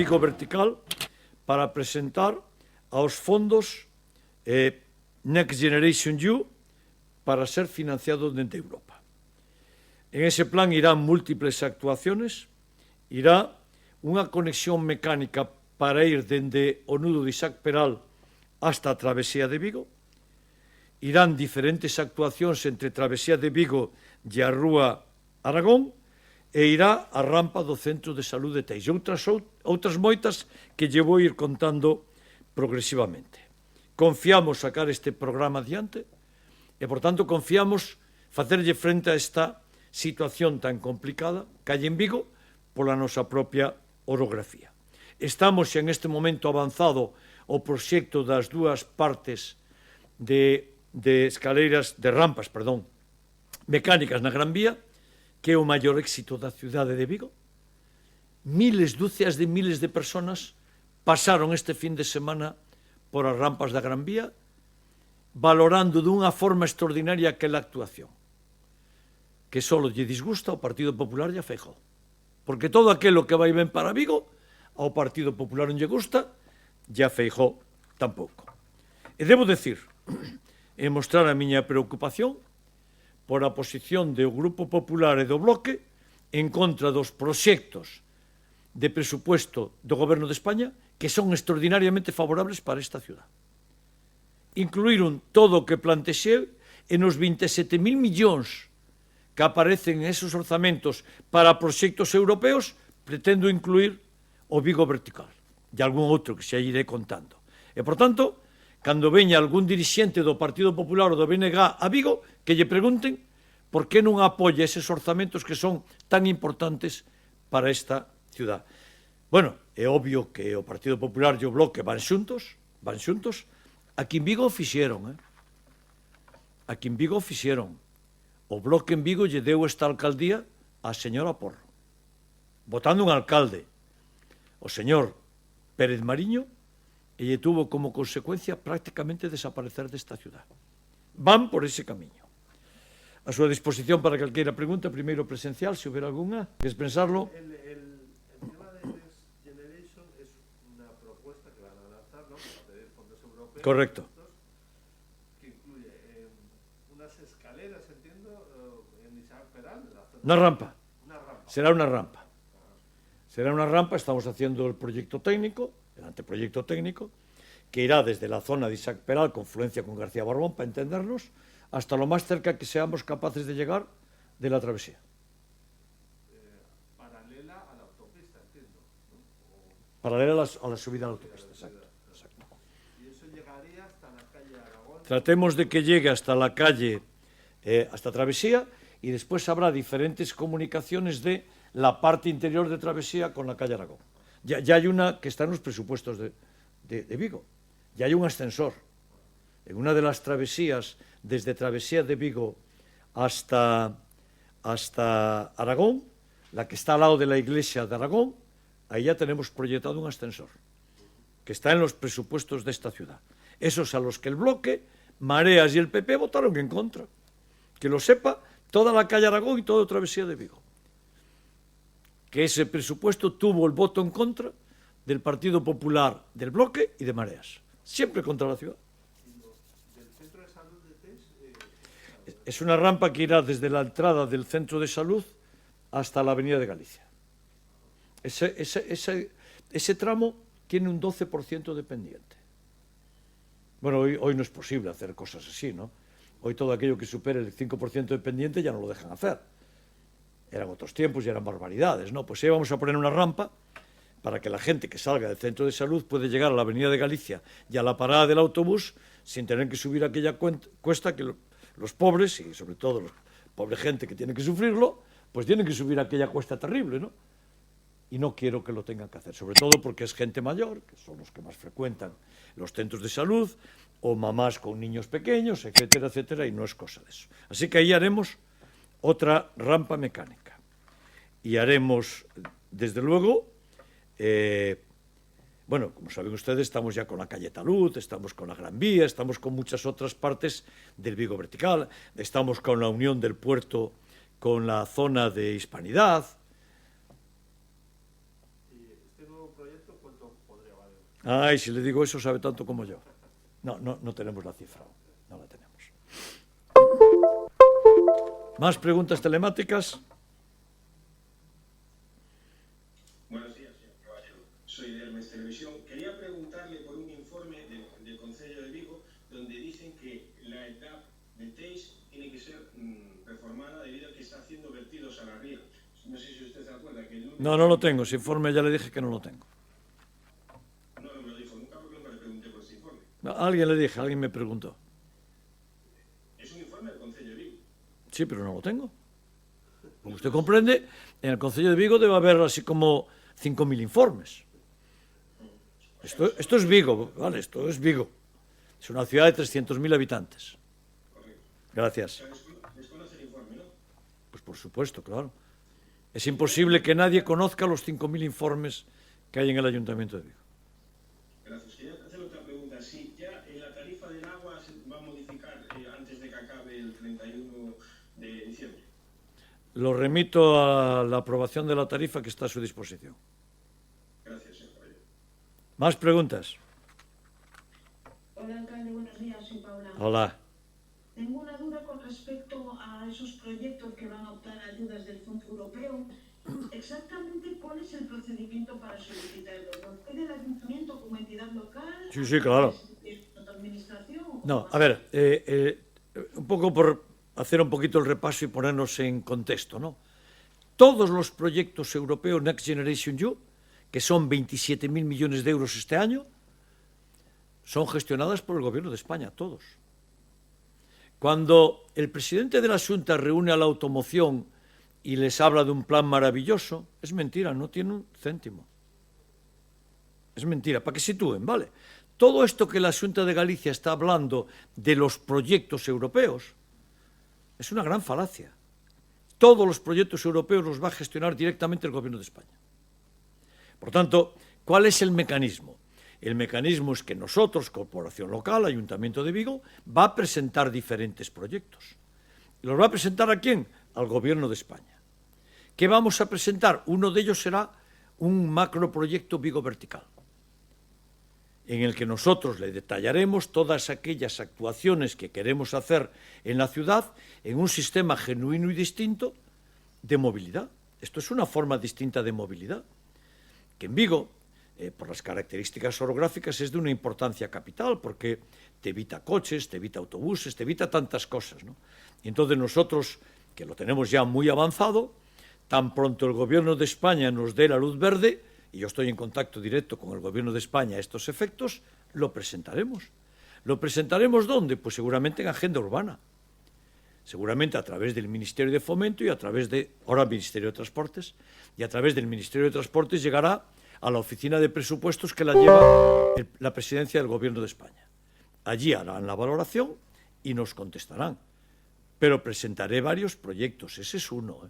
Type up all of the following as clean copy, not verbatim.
Vigo Vertical para presentar aos fondos Next Generation EU para ser financiado dende Europa. En ese plan irán múltiples actuaciones, irá unha conexión mecánica para ir dende o nudo de Isaac Peral hasta a travesía de Vigo, irán diferentes actuacións entre travesía de Vigo e a Rúa Aragón, e irá a rampa do Centro de Salud de Teis. Outras moitas que lle vou ir contando progresivamente. Confiamos sacar este programa adiante e, por tanto, confiamos facerlle frente a esta situación tan complicada que hai en Vigo pola nosa propia orografía. Estamos en este momento avanzado o proxecto das dúas partes de rampas mecánicas na Gran Vía, que é o maior éxito da cidade de Vigo. Dúcias de miles de personas pasaron este fin de semana por as rampas da Gran Vía, valorando dunha forma extraordinaria aquela actuación, que só lle disgusta ao Partido Popular e a Feijóo. Porque todo aquilo que vai ben para Vigo, ao Partido Popular non lle gusta, e a Feijóo tampouco. E debo decir, e mostrar a miña preocupación por a posición do Grupo Popular e do Bloque en contra dos proxectos de presupuesto do Goberno de España que son extraordinariamente favorables para esta ciudad. Incluíron todo o que plantexeu e nos 27.000 millóns que aparecen en esos orzamentos para proxectos europeos, pretendo incluir o Vigo Vertical e algún outro que xa iré contando. E, por tanto, cando veña algún dirixente do Partido Popular ou do BNG a Vigo, que lle pregunten por que non apoia eses orzamentos que son tan importantes para esta ciudad. Bueno, é obvio que o Partido Popular e o Bloque van xuntos. Aquí en Vigo o fixeron, Aquí en Vigo o fixeron. O Bloque en Vigo lle deu esta alcaldía á señora Porro, votando un alcalde, o señor Pérez Mariño, e lle tuvo como consecuencia prácticamente desaparecer desta ciudad. Van por ese camiño. A súa disposición para calqueira pregunta, primeiro presencial, se houber algunha, que es pensarlo. El tema de Next Generation es una propuesta que van a lanzar, ¿no? Para pedir fondos europeos. Correcto. Que incluye unas escaleras, entiendo, en Isaac Peral. Una rampa. Una rampa. Será una rampa. Será una rampa, estamos haciendo el proyecto técnico, el anteproyecto técnico, que irá desde la zona de Isaac Peral, confluencia con García Borbón, para entendernos, hasta lo más cerca que seamos capaces de llegar de la travesía. Paralela a la autopista, entiendo, ¿no? Paralela a la subida a la autopista, exacto. Y eso llegaría hasta la calle Aragón. Tratemos de que llegue hasta la calle, hasta travesía, y después habrá diferentes comunicaciones de la parte interior de travesía con la calle Aragón. Ya hay una que está en los presupuestos de Vigo. Ya hay un ascensor. En una de las travesías, desde travesía de Vigo hasta Aragón, la que está al lado de la iglesia de Aragón, ahí ya tenemos proyectado un ascensor, que está en los presupuestos de esta ciudad. Esos a los que el Bloque, Mareas y el PP votaron en contra. Que lo sepa toda la calle Aragón y toda travesía de Vigo. Que ese presupuesto tuvo el voto en contra del Partido Popular, del Bloque y de Mareas. Siempre contra la ciudad. ¿Del centro de salud de Teis? Es una rampa que irá desde la entrada del centro de salud hasta la avenida de Galicia. Ese tramo tiene un 12% de pendiente. Bueno, hoy no es posible hacer cosas así, ¿no? Hoy todo aquello que supere el 5% de pendiente ya no lo dejan hacer. Eran otros tiempos y eran barbaridades, ¿no? Pues ahí vamos a poner una rampa para que la gente que salga del centro de salud puede llegar a la avenida de Galicia y a la parada del autobús sin tener que subir aquella cuesta que los pobres, y sobre todo la pobre gente que tiene que sufrirlo, pues tienen que subir aquella cuesta terrible, ¿no? Y no quiero que lo tengan que hacer, sobre todo porque es gente mayor, que son los que más frecuentan los centros de salud, o mamás con niños pequeños, etcétera, etcétera, y no es cosa de eso. Así que ahí haremos otra rampa mecánica. Y haremos, desde luego, bueno, como saben ustedes, estamos ya con la calle Talud, estamos con la Gran Vía, estamos con muchas otras partes del Vigo Vertical, estamos con la unión del puerto con la zona de Hispanidad. Y este nuevo proyecto Ay, si le digo eso, sabe tanto como yo. No tenemos la cifra. No la tenemos. ¿Más preguntas telemáticas? Buenos días, señor Caballero. Soy de Hermes Televisión. Quería preguntarle por un informe del Concello de Vigo donde dicen que la edad de Teix tiene que ser reformada debido a que está haciendo vertidos a la ría. No sé si usted se acuerda que el lunes... No lo tengo. Ese informe ya le dije que no lo tengo. No me lo dijo nunca porque nunca le pregunté por ese informe. A alguien le dije, alguien me preguntó. Es un informe del Concello de Vigo. Sí, pero no lo tengo. Como usted comprende, en el Concello de Vigo debe haber así como 5.000 informes. Esto es Vigo, ¿vale? Esto es Vigo. Es una ciudad de 300.000 habitantes. Correcto. Gracias. Desconoce el informe, ¿no? Pues por supuesto, claro. Es imposible que nadie conozca los 5.000 informes que hay en el Ayuntamiento de Vigo. Gracias. Quería hacer otra pregunta. Si ya la tarifa del agua se va a modificar antes de que acabe el 31 de diciembre. Lo remito a la aprobación de la tarifa que está a su disposición. Gracias, señor Caballero. ¿Más preguntas? Hola, alcalde, buenos días, soy Paula. Hola. Tengo una duda con respecto a esos proyectos que van a optar a ayudas del Fondo Europeo. Exactamente, ¿cuál es el procedimiento para solicitarlo? ¿Lo pide el ayuntamiento como entidad local? Sí, claro. ¿Es otra administración? No, a ver, un poco por hacer un poquito el repaso y ponernos en contexto, ¿no? Todos los proyectos europeos Next Generation EU, que son 27.000 millones de euros este año, son gestionadas por el Gobierno de España, todos. Cuando el presidente de la Xunta reúne a la automoción y les habla de un plan maravilloso, es mentira, no tiene un céntimo. Es mentira, para que sitúen, ¿vale? Todo esto que la Xunta de Galicia está hablando de los proyectos europeos es una gran falacia. Todos los proyectos europeos los va a gestionar directamente el Gobierno de España. Por tanto, ¿cuál es el mecanismo? El mecanismo es que nosotros, Corporación Local, Ayuntamiento de Vigo, va a presentar diferentes proyectos. ¿Y los va a presentar a quién? Al Gobierno de España. ¿Qué vamos a presentar? Uno de ellos será un macroproyecto Vigo Vertical, en el que nosotros le detallaremos todas aquellas actuaciones que queremos hacer en la ciudad en un sistema genuino y distinto de movilidad. Esto es una forma distinta de movilidad, que en Vigo, por las características orográficas, es de una importancia capital, porque te evita coches, te evita autobuses, te evita tantas cosas, ¿no? Y entonces nosotros, que lo tenemos ya muy avanzado, tan pronto el Gobierno de España nos dé la luz verde, y yo estoy en contacto directo con el Gobierno de España a estos efectos, lo presentaremos. ¿Lo presentaremos dónde? Pues seguramente en Agenda Urbana. Seguramente a través del Ministerio de Fomento y a través de, ahora Ministerio de Transportes, y a través del Ministerio de Transportes llegará a la Oficina de Presupuestos que la lleva la Presidencia del Gobierno de España. Allí harán la valoración y nos contestarán. Pero presentaré varios proyectos. Ese es uno.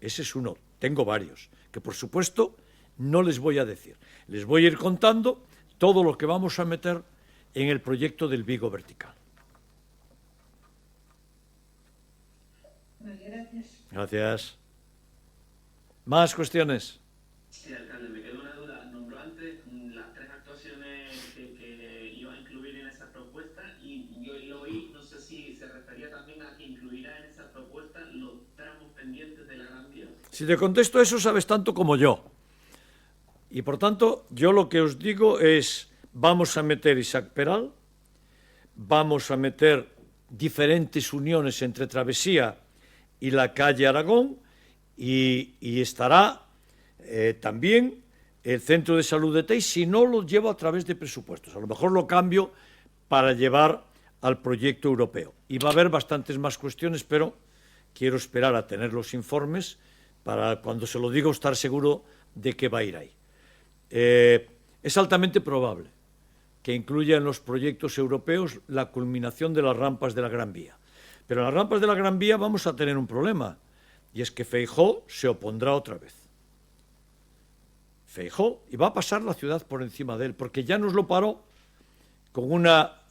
Ese es uno. Tengo varios, que por supuesto no les voy a decir. Les voy a ir contando todo lo que vamos a meter en el proyecto del Vigo Vertical. Vale, gracias. Gracias. ¿Más cuestiones? Sí, alcalde, me quedó una duda. Nombró antes las 3 actuaciones que iba a incluir en esa propuesta y yo lo oí, no sé si se refería también a que incluirá en esa propuesta los tramos pendientes de la Gran Vía. Si te contesto eso, sabes tanto como yo. Y por tanto, yo lo que os digo es, vamos a meter Isaac Peral, vamos a meter diferentes uniones entre Travesía y la calle Aragón, y estará también el Centro de Salud de Teix, si no lo llevo a través de presupuestos. A lo mejor lo cambio para llevar al proyecto europeo. Y va a haber bastantes más cuestiones, pero quiero esperar a tener los informes para, cuando se lo digo, estar seguro de que va a ir ahí. Es altamente probable que incluya en los proyectos europeos la culminación de las rampas de la Gran Vía. Pero en las rampas de la Gran Vía vamos a tener un problema, y es que Feijóo se opondrá otra vez. Feijóo, y va a pasar la ciudad por encima de él, porque ya nos lo paró con una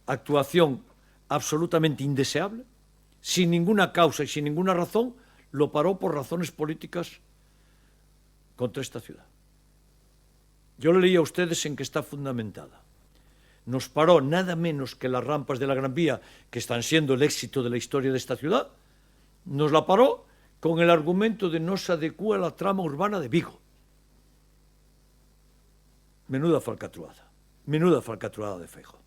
actuación absolutamente indeseable, sin ninguna causa y sin ninguna razón, lo paró por razones políticas contra esta ciudad. Yo le leí a ustedes en qué está fundamentada. Nos paró nada menos que las rampas de la Gran Vía, que están siendo el éxito de la historia de esta ciudad, nos la paró con el argumento de no se adecúa a la trama urbana de Vigo. Menuda falcatruada de Feijóo.